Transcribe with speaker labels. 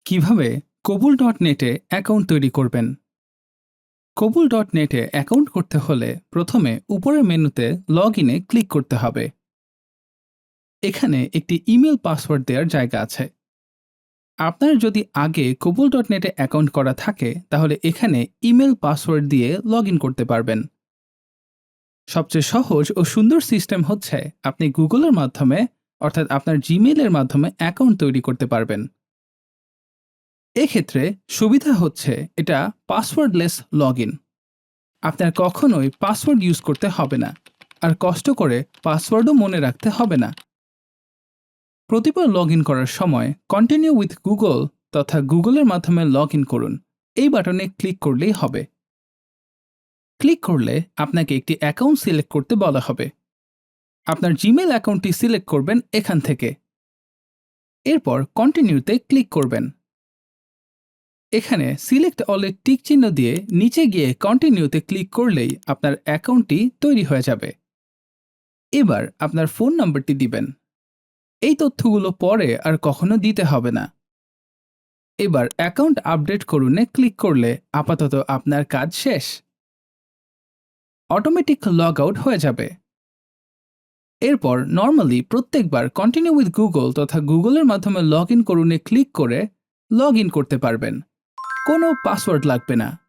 Speaker 1: কিভাবে কবুল.নেটে অ্যাকাউন্ট তৈরি করবেন। কবুল.নেটে অ্যাকাউন্ট করতে হলে প্রথমে উপরের মেনুতে লগ ইনে ক্লিক করতে হবে। এখানে একটি ইমেল পাসওয়ার্ড দেওয়ার জায়গা আছে। আপনার যদি আগে কবুল.নেটে অ্যাকাউন্ট করা থাকে তাহলে এখানে ইমেল পাসওয়ার্ড দিয়ে লগ ইন করতে পারবেন। সবচেয়ে সহজ ও সুন্দর সিস্টেম হচ্ছে আপনি গুগলের মাধ্যমে অর্থাৎ আপনার জিমেইলের মাধ্যমে অ্যাকাউন্ট তৈরি করতে পারবেন। এক্ষেত্রে সুবিধা হচ্ছে এটা পাসওয়ার্ডলেস লগ ইন। আপনার কখনোই পাসওয়ার্ড ইউজ করতে হবে না, আর কষ্ট করে পাসওয়ার্ডও মনে রাখতে হবে না। প্রতিবার লগ ইন করার সময় কন্টিনিউ উইথ গুগল তথা গুগলের মাধ্যমে লগ ইন করুন এই বাটনে ক্লিক করলেই হবে। ক্লিক করলে আপনাকে একটি অ্যাকাউন্ট সিলেক্ট করতে বলা হবে। আপনার জিমেল অ্যাকাউন্টটি সিলেক্ট করবেন এখান থেকে। এরপর কন্টিনিউতে ক্লিক করবেন। এখানে সিলেক্ট অলে টিক চিহ্ন দিয়ে নিচে গিয়ে কন্টিনিউতে ক্লিক করলেই আপনার অ্যাকাউন্টটি তৈরি হয়ে যাবে। এবার আপনার ফোন নাম্বারটি দিবেন। এই তথ্যগুলো পরে আর কখনো দিতে হবে না। এবার অ্যাকাউন্ট আপডেট করুনে ক্লিক করলে আপাতত আপনার কাজ শেষ। অটোমেটিক লগ আউট হয়ে যাবে। এরপর নর্মালি প্রত্যেকবার কন্টিনিউ উইথ গুগল তথা গুগলের মাধ্যমে লগ ইন করুনে ক্লিক করে লগ ইন করতে পারবেন। কোনো পাসওয়ার্ড লাগবে না।